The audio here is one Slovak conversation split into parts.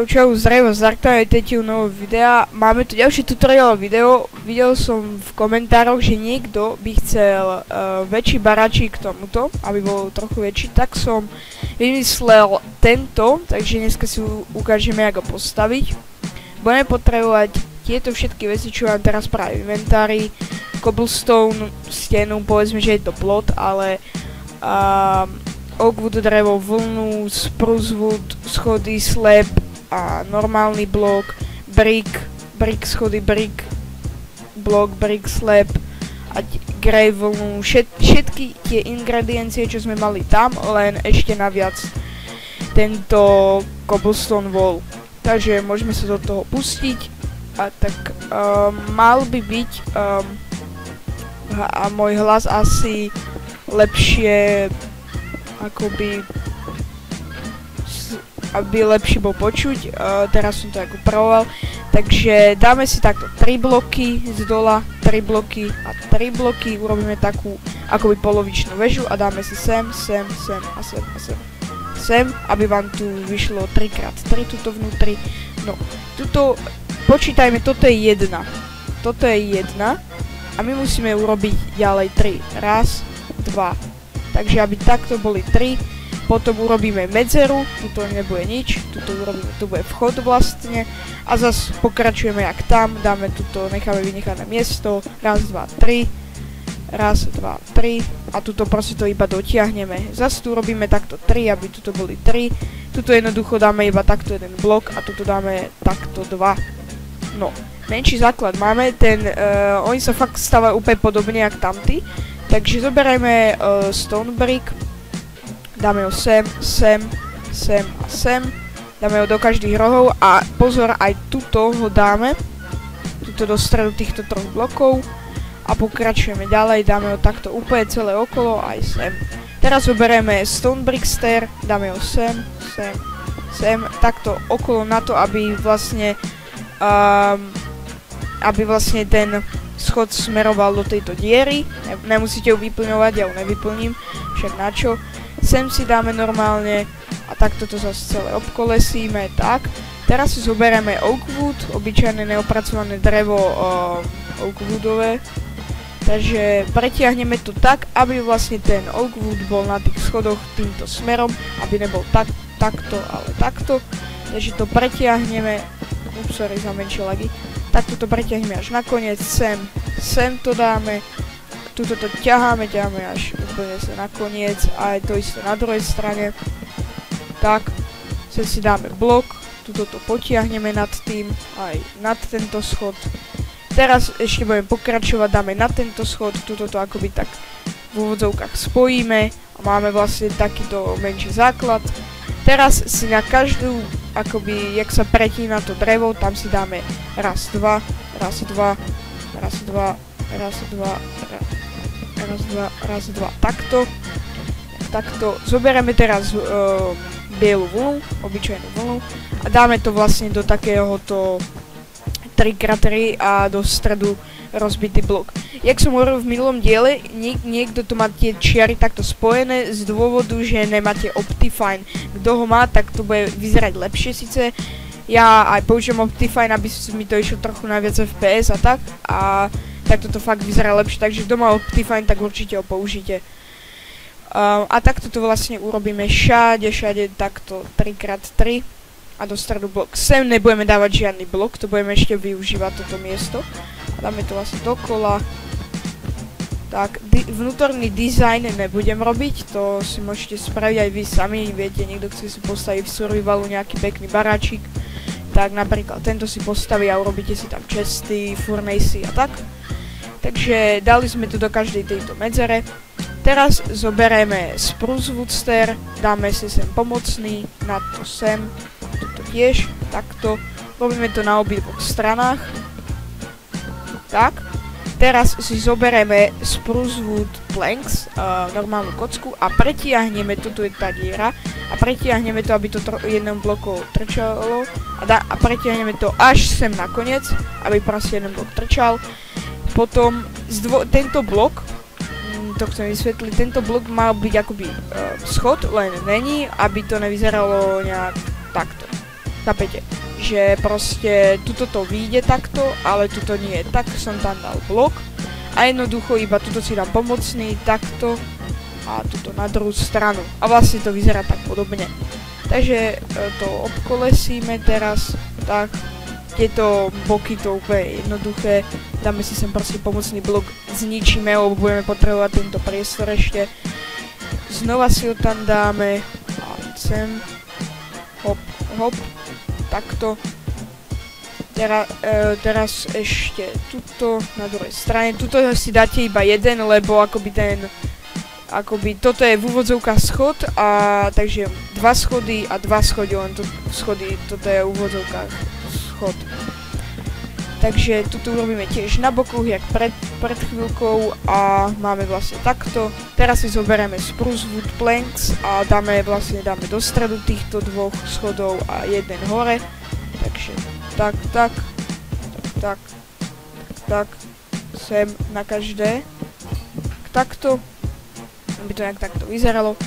Čau, zdravím vás, vítajte u nového videa. Máme tu ďalšie tutoriál video. Videl som v komentároch, že niekto by chcel väčší baráčik k tomuto, aby bol trochu väčší, tak som vymyslel tento, takže dneska si ukážeme, ako ho postaviť. Budeme potrebovať tieto všetky veci, čo vám teraz práve v inventári. Cobblestone, stenu, povedzme, že je to plot, ale oakwood drevo, vlnu, spruce wood, schody, slab a normálny blok, brick schody, brick blok, brick slab a grey vlnu, všetky tie ingrediencie, čo sme mali tam, len ešte naviac tento cobblestone wall. Takže môžeme sa do toho pustiť a tak mal by byť a môj hlas asi lepšie akoby aby lepšie bol počuť, teraz som to ako upravoval, takže dáme si takto 3 bloky z dola, 3 bloky a 3 bloky, urobíme takú akoby polovičnú väžu a dáme si sem a sem, aby vám tu vyšlo 3x3 tuto vnútri. No, tuto, počítajme, toto je 1 a my musíme urobiť ďalej 3, raz, 2, takže aby takto boli 3. Potom urobíme medzeru, tuto nebude nič, tuto urobíme, tu bude vchod vlastne a zase pokračujeme jak tam, dáme tuto, necháme vynechané miesto, raz, 2, 3, raz, 2, 3 a tuto proste to iba dotiahneme. Zase tu urobíme takto 3, aby tuto boli 3, tuto jednoducho dáme iba takto jeden blok a tuto dáme takto 2. No, menší základ máme, oni sa fakt stávajú úplne podobne jak tamty, takže zoberajme stone brick. Dáme ho sem a sem. Dáme ho do každých rohov a pozor, aj tuto ho dáme. Tuto do stredu týchto troch blokov. A pokračujeme ďalej, dáme ho takto úplne celé okolo, aj sem. Teraz zoberieme stone brick stair, dáme ho sem, takto okolo na to, aby vlastne ten schod smeroval do tejto diery. Nemusíte ju vyplňovať, ja ju nevyplním, však na čo. Sem si dáme normálne a takto to zase celé obkolesíme, tak. Teraz si zoberieme oakwood, obyčajné neopracované drevo oakwoodové. Takže pretiahneme to tak, aby vlastne ten oakwood bol na tých schodoch týmto smerom, aby nebol takto, ale takto. Takže to pretiahneme, sorry za menšie lagy. Takto to pretiahneme až nakoniec, sem to dáme. Tuto to ťaháme až úplne sa nakoniec a je to isté na druhej strane. Tak, sem si dáme blok, tuto to potiahneme nad tým, aj nad tento schod. Teraz ešte budeme pokračovať, dáme na tento schod, tuto to akoby tak v úvodzovkách spojíme a máme vlastne takýto menší základ. Teraz si na každú, akoby, jak sa pretína to drevo, tam si dáme raz, 2, takto. Zoberieme teraz bielu vlnu, obyčajnú vlnu a dáme to vlastne do takéhoto 3x3 a do stredu rozbitý blok. Jak som hovoril v minulom diele, niekto tu má tie čiary takto spojené z dôvodu, že nemáte Optifine. Kto ho má, tak to bude vyzerať lepšie síce. Ja aj použijem Optifine, aby mi to išlo trochu na viac FPS a tak. A takto to fakt vyzerá lepšie, takže kto má Optifine, tak určite ho použite. A takto to vlastne urobíme všade takto 3x3 a do stredu blok. Sem nebudeme dávať žiadny blok, to budeme ešte využívať toto miesto. A dáme to vlastne dokola. Tak, vnútorný dizajn nebudem robiť, to si môžete spraviť aj vy sami, viete, niekto chce si postaviť v survivalu nejaký pekný baráčik, tak napríklad tento si postaví a urobíte si tam chesty, furnace a tak. Takže dali sme to do každej tejto medzere. Teraz zoberieme spruce wood stair, dáme si sem pomocný, na to sem, toto tiež, takto. Robíme to na obidvoch stranách. Tak. Teraz si zoberieme spruce wood planks, normálnu kocku a pretiahneme, toto je tá diera, a pretiahneme to, aby to jednom bloku trčalo a pretiahneme to až sem nakoniec, aby proste jeden blok trčal. Potom tento blok, to chcem vysvetliť, tento blok mal byť akoby schod, len není, aby to nevyzeralo nejak takto. Chápete? Že proste tuto to vyjde takto, ale tuto nie. Tak som tam dal blok a jednoducho iba tuto si dám pomocný, takto a tuto na druhú stranu. A vlastne to vyzerá tak podobne. Takže to obkolesíme teraz, tak. Tieto boky to úplne jednoduché. Dáme si sem proste pomocný blok, zničíme, lebo budeme potrebovať tento priestor ešte. Znova si ho tam dáme a sem. Hop, hop. Takto. Teraz ešte tuto na druhej strane. Tuto si dáte iba jeden, lebo akoby toto je v úvodzovkách schod a takže 2 schody a 2 schody, len schody, toto je v úvodzovkách schod. Takže tuto urobíme tiež na bokoch, jak pred chvíľkou a máme vlastne takto. Teraz si zoberieme spruce wood planks a dáme do stredu týchto 2 schodov a jeden hore. Takže tak, sem na každé. Takto, aby to nejak takto vyzeralo.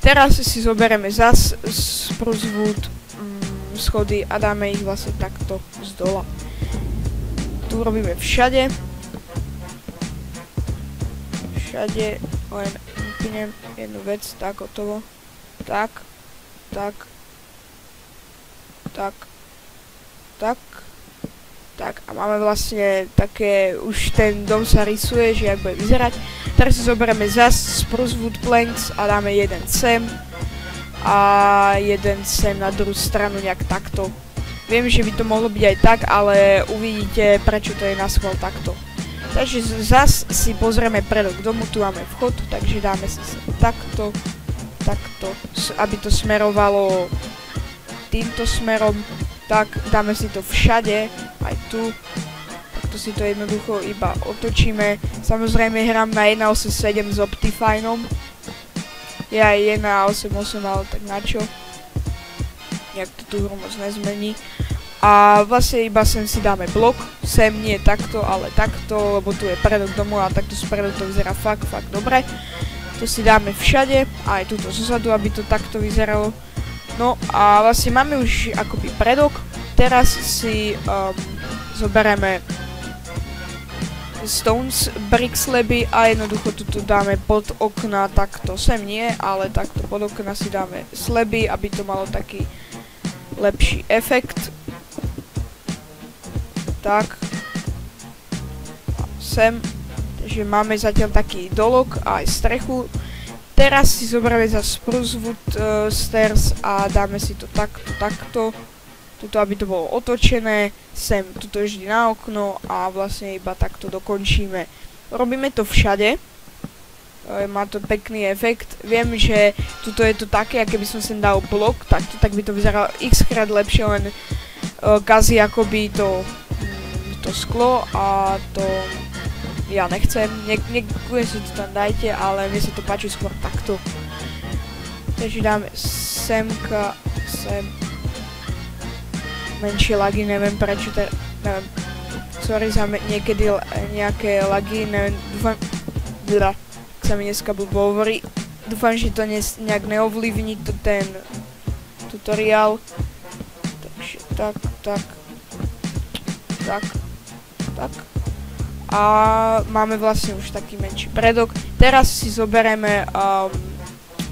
Teraz si zoberieme zas spruce wood schody a dáme ich vlastne takto z dola. Tu robíme všade. Len vypnem jednu vec, tak hotovo. Tak. A máme vlastne také, už ten dom sa rysuje, že jak bude vyzerať. Teraz si zoberieme zas spruce wood planks a dáme jeden sem. A jeden sem na druhú stranu nejak takto. Viem, že by to mohlo byť aj tak, ale uvidíte, prečo to je na schvál takto. Takže zas si pozrieme predok domu, tu máme vchod, takže dáme si takto, aby to smerovalo týmto smerom. Tak, dáme si to všade, aj tu. Takto si to jednoducho iba otočíme. Samozrejme hrám na 1.8.7 s Optifineom. Ja aj 1.8.8, ale tak načo. Nejak to tú hru moc nezmení. A vlastne iba sem si dáme blok. Sem nie takto, ale takto, lebo tu je predok domu a takto spredu to vyzerá fakt dobre. To si dáme všade, aj túto zozadu, aby to takto vyzeralo. No a vlastne máme už akoby predok. Teraz si zoberieme stones brick slaby a jednoducho tu dáme pod okna takto, sem nie, ale takto pod okna si dáme slaby, aby to malo taký lepší efekt. Tak. A sem. Takže máme zatiaľ taký dolok a aj strechu. Teraz si zoberieme za spruce wood stairs a dáme si to takto. Tuto, aby to bolo otočené, sem, tuto vždy na okno a vlastne iba takto dokončíme. Robíme to všade, má to pekný efekt. Viem, že tuto je to také, a keby som sem dal blok, takto, tak by to vyzeralo x krát lepšie, len kazí akoby to sklo a to ja nechcem. Niekde si to tam dajte, ale mne sa to páči skôr takto. Takže dáme semka, sem. Menšie lagy, neviem prečo, neviem, sorry za niekedy nejaké lagy, neviem, dúfam, sa mi dneska blbo hovorí, dúfam, že to nejak neovlivní ten tutoriál, takže tak, a máme vlastne už taký menší predok. Teraz si zoberieme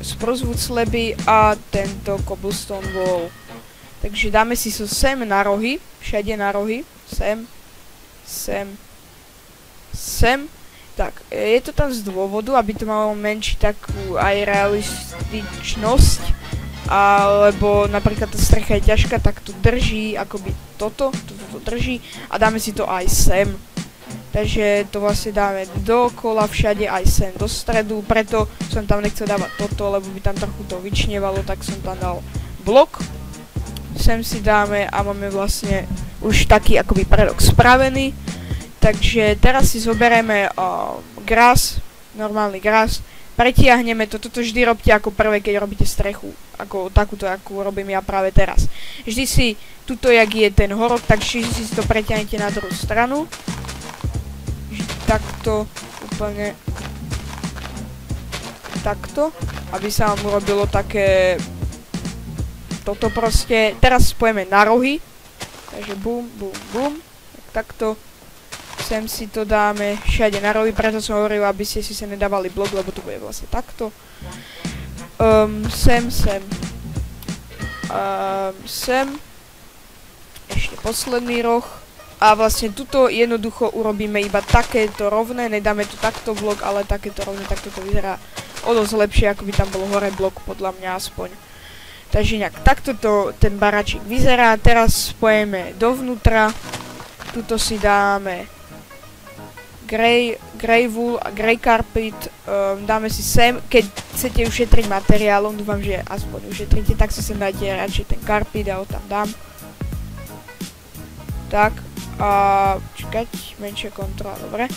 spruce wood slaby a tento cobblestone wall. Takže dáme si so sem na rohy, všade na rohy, sem. Tak, je to tam z dôvodu, aby to malo menší takú aj realističnosť, alebo napríklad tá strecha je ťažká, tak to drží, akoby toto drží a dáme si to aj sem. Takže to vlastne dáme dookola všade, aj sem do stredu, preto som tam nechcel dávať toto, lebo by tam trochu to vyčnievalo, tak som tam dal blok. Sem si dáme a máme vlastne už taký akoby predok spravený. Takže teraz si zoberieme gras, normálny gras, pretiahneme to, toto vždy robte ako prvé, keď robíte strechu, ako takúto, akú robím ja práve teraz. Vždy si tuto, jak je ten horok, tak si to pretiahnete na druhú stranu. Vždy takto, úplne takto, aby sa vám urobilo také toto proste. Teraz spojeme na rohy. Takže bum, bum, bum. Takto. Sem si to dáme všade na rohy, preto som hovoril, aby ste si sa nedávali blok, lebo to bude vlastne takto. Sem. Sem. Ešte posledný roh. A vlastne tuto jednoducho urobíme iba takéto rovné, nedáme tu takto blok, ale takéto rovné, takto to vyzerá o dosť lepšie, ako by tam bol hore blok, podľa mňa aspoň. Takže nejak takto to ten baračík vyzerá. Teraz spojeme dovnútra. Tuto si dáme grey wool a grey carpet. Dáme si sem, keď chcete ušetriť materiálom, dúfam, že aspoň ušetríte, tak si sem dáte radšej ten carpet a ho tam dám. Tak. Čakať, menšia kontrola, dobre.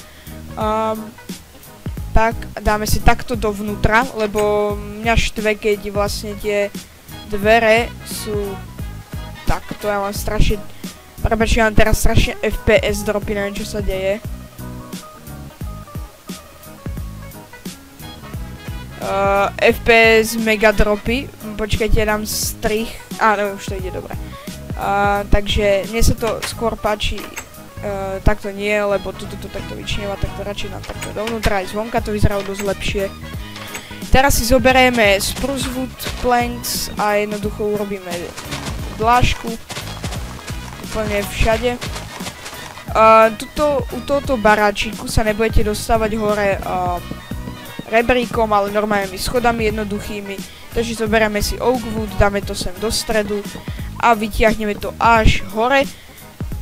Tak, dáme si takto dovnútra, lebo mňa štve, keď vlastne tie dvere sú takto, ja mám strašne, prepáč, ja mám teraz strašne FPS dropy, neviem čo sa deje. FPS mega dropy, počkajte, dám strich, neviem, už to ide dobre. Takže mne sa to skôr páči takto nie, lebo tuto to takto vyčnieva, tak to radšej nám takto dovnútra, aj zvonka to vyzerá dosť lepšie. Teraz si zoberieme spruce wood planks a jednoducho urobíme dlážku úplne všade. U tohto baráčiku sa nebudete dostávať hore rebríkom, ale normálnymi schodami jednoduchými. Takže zoberieme si oak wood, dáme to sem do stredu a vytiahneme to až hore.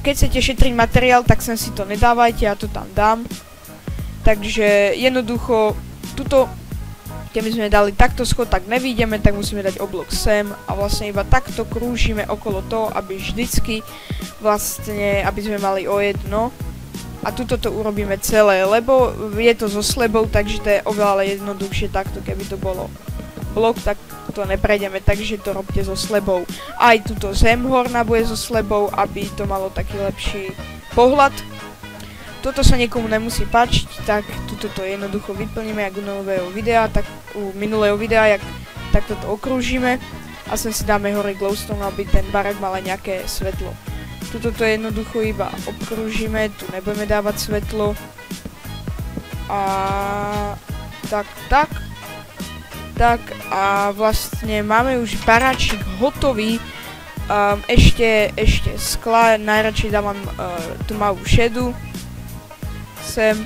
Keď chcete šetriť materiál, tak sem si to nedávajte, ja to tam dám. Takže jednoducho, tuto, keby sme dali takto schod, tak nevídeme, tak musíme dať oblok sem a vlastne iba takto krúžime okolo toho, aby vždycky vlastne, aby sme mali o jedno. A tuto to urobíme celé, lebo je to so slebou, takže to je oveľa jednoduchšie takto, keby to bolo blok, tak to neprejdeme, takže to robte so slebou. Aj tuto zem horná bude so slebou, aby to malo taký lepší pohľad. Toto sa niekomu nemusí páčiť, tak tuto to jednoducho vyplníme, jak u nového videa, tak u minulého videa, jak takto to okrúžime a sem si dáme hore glowstone, aby ten barák mal aj nejaké svetlo. Tuto to jednoducho iba obkrúžime, tu nebudeme dávať svetlo. A tak a vlastne máme už baráčik hotový. Ešte skla, najradšej dávam tmavú šedu. Sem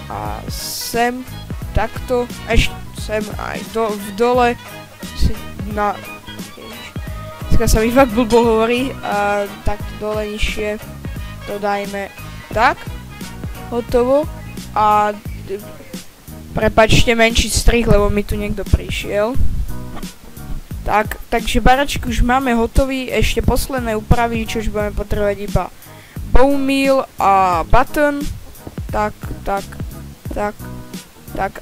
a sem, takto, ešte sem aj v dole, dneska sa mi fakt blbo hovorí, takto dole nižšie, to dajme tak, hotovo a prepáčte menší strih, lebo mi tu niekto prišiel. Takže baračky už máme hotový, ešte posledné úpravy, čo už budeme potrebovať iba bone meal a button. Tak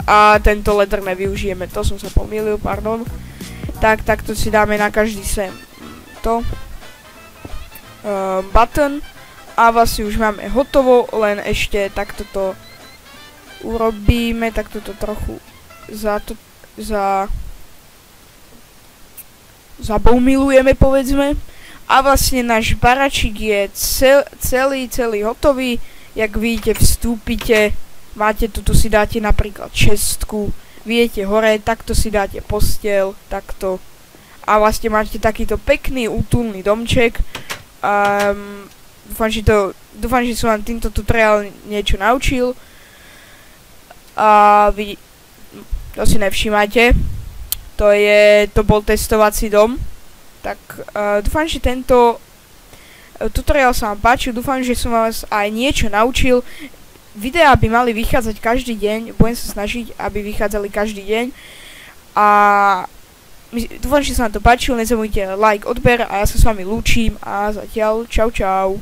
a tento leather nevyužijeme, to som sa pomýlil, pardon. Takto si dáme na každý sem to button a vlastne už máme hotovo, len ešte takto to urobíme, takto to trochu zaboumilujeme, povedzme. A vlastne náš baračík je celý hotový. Jak vidíte, vstúpite, máte tu si dáte napríklad šestku, viete hore, takto si dáte posteľ, takto. A vlastne máte takýto pekný útulný domček. Dúfam, že som vám týmto tutoriál niečo naučil. A vy to si nevšímate. To bol testovací dom. Tak dúfam, že tento tutoriál sa vám páčil, dúfam, že som vás aj niečo naučil. Videá by mali vychádzať každý deň, budem sa snažiť, aby vychádzali každý deň. A dúfam, že sa vám to páčilo, nezabudnite like, odber a ja sa s vami lúčim a zatiaľ čau.